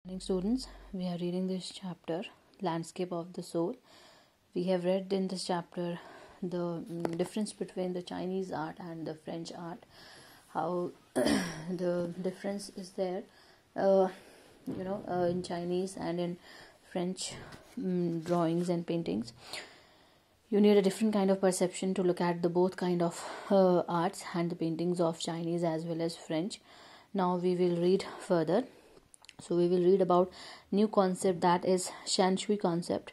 Morning students, we are reading this chapter, Landscape of the Soul. We have read in this chapter the difference between the Chinese art and the French art, how the difference is there, in Chinese and in French drawings and paintings. You need a different kind of perception to look at the both kind of arts and the paintings of Chinese as well as French. Now we will read further. So we will read about new concept, that is shan shui concept.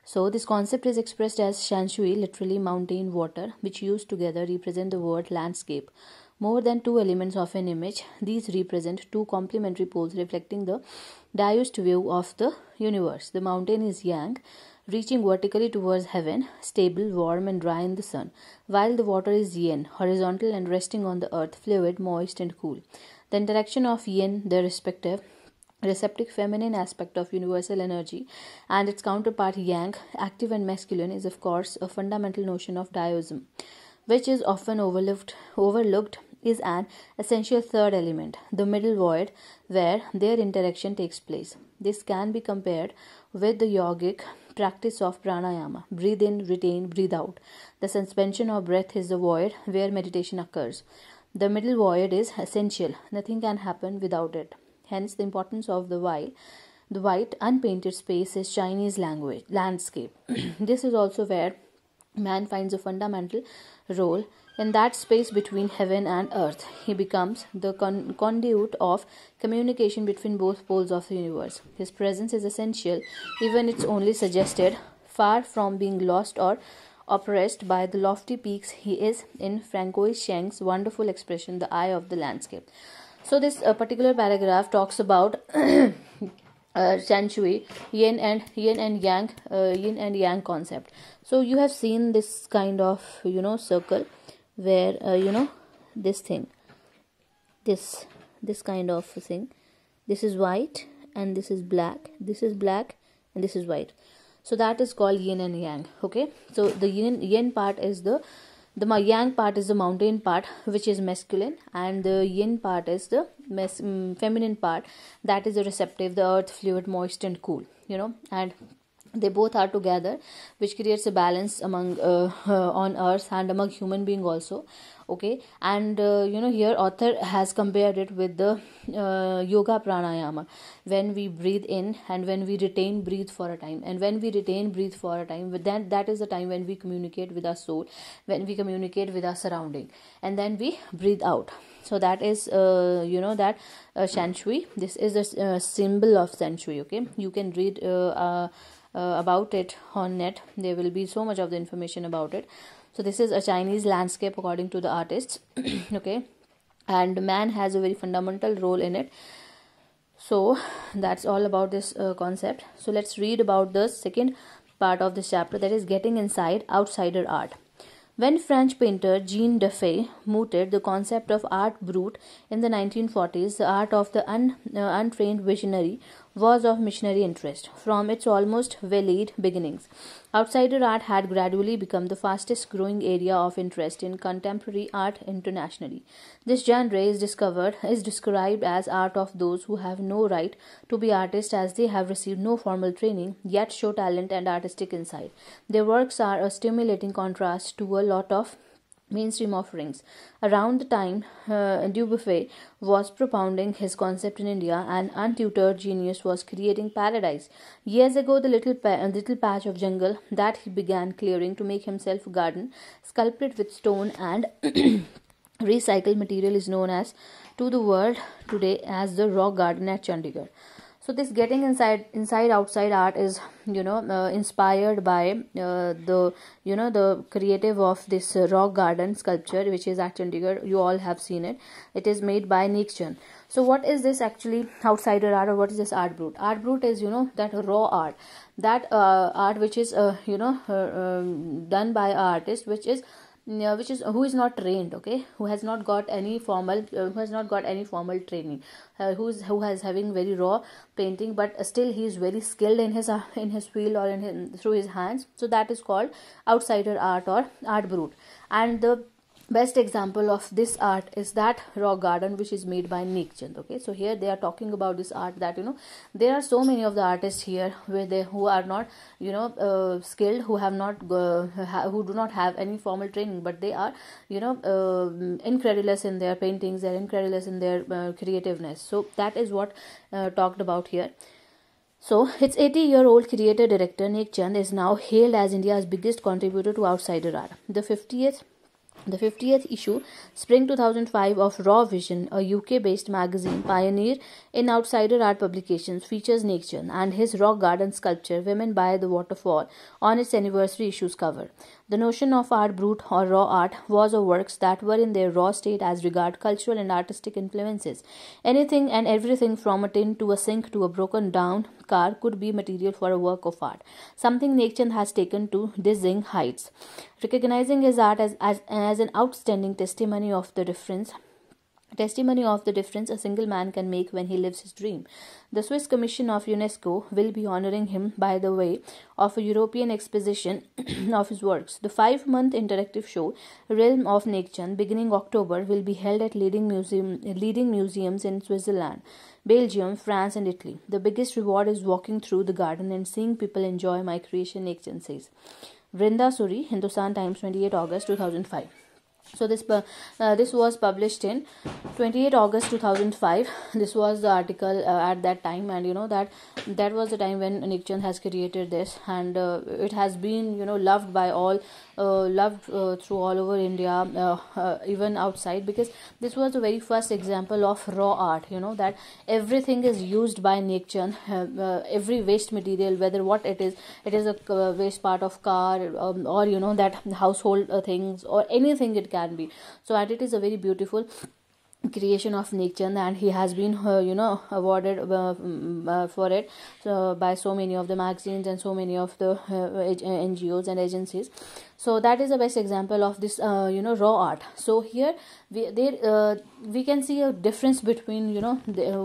So this concept is expressed as shan shui, literally mountain water, which used together represent the word landscape. More than two elements of an image, these represent two complementary poles reflecting the diused view of the universe. The mountain is yang, reaching vertically towards heaven, stable, warm and dry in the sun, while the water is yin, horizontal and resting on the earth, fluid, moist and cool. The interaction of yin, the receptive feminine aspect of universal energy, and its counterpart yang, active and masculine, is of course a fundamental notion of Taoism, which is often overlooked is an essential third element, the middle void, where their interaction takes place. This can be compared with the yogic practice of pranayama, breathe in, retain, breathe out. The suspension of breath is the void where meditation occurs. The middle void is essential, nothing can happen without it. Hence, the importance of the white unpainted space is Chinese landscape. This is also where man finds a fundamental role in that space between heaven and earth. He becomes the conduit of communication between both poles of the universe. His presence is essential, even it's only suggested, far from being lost or oppressed by the lofty peaks. He is, in Francois Cheng's wonderful expression, the eye of the landscape. So this particular paragraph talks about shan shui, yin and yang concept. So you have seen this kind of circle where this thing, this kind of thing. This is white and this is black. This is black and this is white. So that is called yin and yang. Okay. So the yin part is the yang part is the mountain part, which is masculine, and the yin part is the feminine part, that is the receptive, the earth, fluid, moist and cool, and they both are together, which creates a balance among on earth and among human being also. Okay, and here author has compared it with the yoga pranayama, when we breathe in and when we retain, breathe for a time, and when we retain, breathe for a time, then that is the time when we communicate with our soul, when we communicate with our surrounding, and then we breathe out. So that is shan shui. This is a symbol of shan shui. Okay, you can read about it on net. There will be so much of the information about it. So this is a Chinese landscape according to the artists. Okay, and man has a very fundamental role in it. So that's all about this concept. So let's read about the second part of this chapter, that is getting inside outsider art. When French painter Jean Dufay mooted the concept of art brut in the 1940s, the art of the untrained visionary was of missionary interest. From its almost velaid beginnings, outsider art had gradually become the fastest growing area of interest in contemporary art internationally. This genre is described as art of those who have no right to be artists, as they have received no formal training, yet show talent and artistic insight. Their works are a stimulating contrast to a lot of mainstream offerings. Around the time Dubuffet was propounding his concept in India, an untutored genius was creating paradise. Years ago, the little patch of jungle that he began clearing to make himself a garden, sculpted with stone and recycled material, is known as to the world today as the rock garden at Chandigarh. So this getting inside outside art is inspired by the creative of this rock garden sculpture, which is at Chandigarh. You all have seen it. It is made by Neekchand. So what is this actually outsider art, or what is this art brut? Art brut is that raw art, that art which is done by an artist, which is who is not trained, okay, who has not got any formal training, who has having very raw painting, but still he is very skilled in his field or through his hands. So that is called outsider art or art brut. And the best example of this art is that rock garden which is made by Neek Chand. Okay, so here they are talking about this art, that there are so many of the artists here who are not skilled, who have not who do not have any formal training, but they are incredulous in their paintings, they're incredulous in their creativeness. So that is what talked about here. So, its 80-year-old creator-director Neek Chand is now hailed as India's biggest contributor to outsider art. The 50th issue, Spring 2005 of Raw Vision, a UK-based magazine pioneer in outsider art publications, features Neek Chand and his rock garden sculpture Women by the Waterfall on its anniversary issue's cover. The notion of art brut or raw art was of works that were in their raw state as regard cultural and artistic influences. Anything and everything from a tin to a sink to a broken down car could be material for a work of art, something Neek Chand has taken to dizzying heights. Recognizing his art as an outstanding testimony of the difference a single man can make when he lives his dream. The Swiss Commission of UNESCO will be honoring him by the way of a European exposition of his works. The 5-month interactive show, Realm of Neek Chand, beginning October, will be held at leading museums in Switzerland, Belgium, France, and Italy. The biggest reward is walking through the garden and seeing people enjoy my creation, Neek Chand says. Vrinda Suri, Hindustan Times, 28 August 2005. So this was published in 28 August 2005. This was the article at that time, and that was the time when Neek Chand has created this, and it has been loved by all, through all over India, even outside, because this was the very first example of raw art. That everything is used by Neek Chand, every waste material, whether what it is a waste part of car, or that household things, or anything it can be. So and it is a very beautiful creation of Neek Chand, and he has been awarded for it by so many of the magazines and so many of the NGOs and agencies. So that is the best example of this raw art. So here we can see a difference between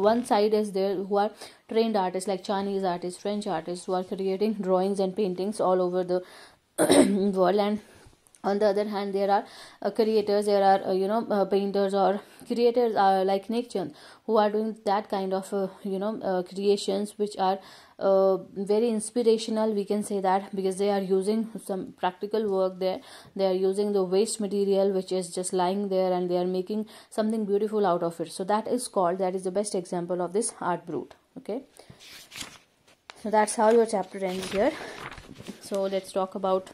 one side is there who are trained artists like Chinese artists, French artists, who are creating drawings and paintings all over the world, and on the other hand there are creators, there are painters or creators like Neek Chand, who are doing that kind of creations which are very inspirational, we can say that, because they are using some practical work there. They are using the waste material which is just lying there, and they are making something beautiful out of it. So that is the best example of this art brut. Okay, so that's how your chapter ends here. So let's talk about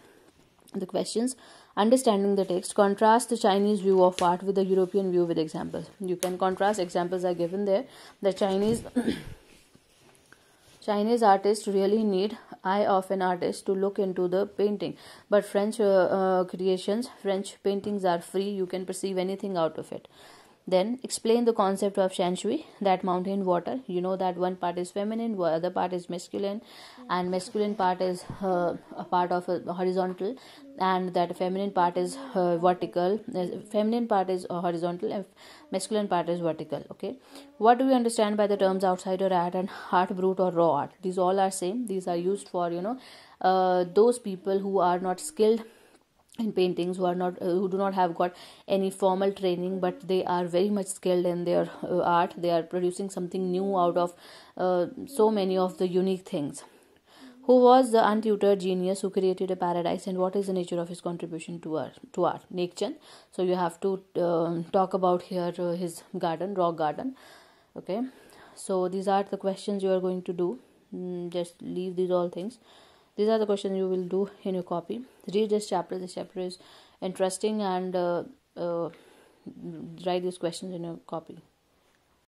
the questions. Understanding the text. Contrast the Chinese view of art with the European view with examples. You can contrast. Examples are given there. The Chinese artists really need eye of an artist to look into the painting, but French French paintings are free. You can perceive anything out of it. Then explain the concept of shan shui, that mountain water. That one part is feminine, the other part is masculine, and masculine part is a part of a horizontal, and that feminine part is vertical. Feminine part is horizontal, and masculine part is vertical. Okay, what do we understand by the terms outsider art and art brut or raw art? These all are same. These are used for those people who are not skilled in paintings, who do not have got any formal training, but they are very much skilled in their art. They are producing something new out of so many of the unique things. Who was the untutored genius who created a paradise, and what is the nature of his contribution to art? Neek Chand. So you have to talk about here his garden, rock garden. Okay, so these are the questions you are going to do. Just leave these all things. These are the questions you will do in your copy. Read this chapter. This chapter is interesting, and write these questions in your copy.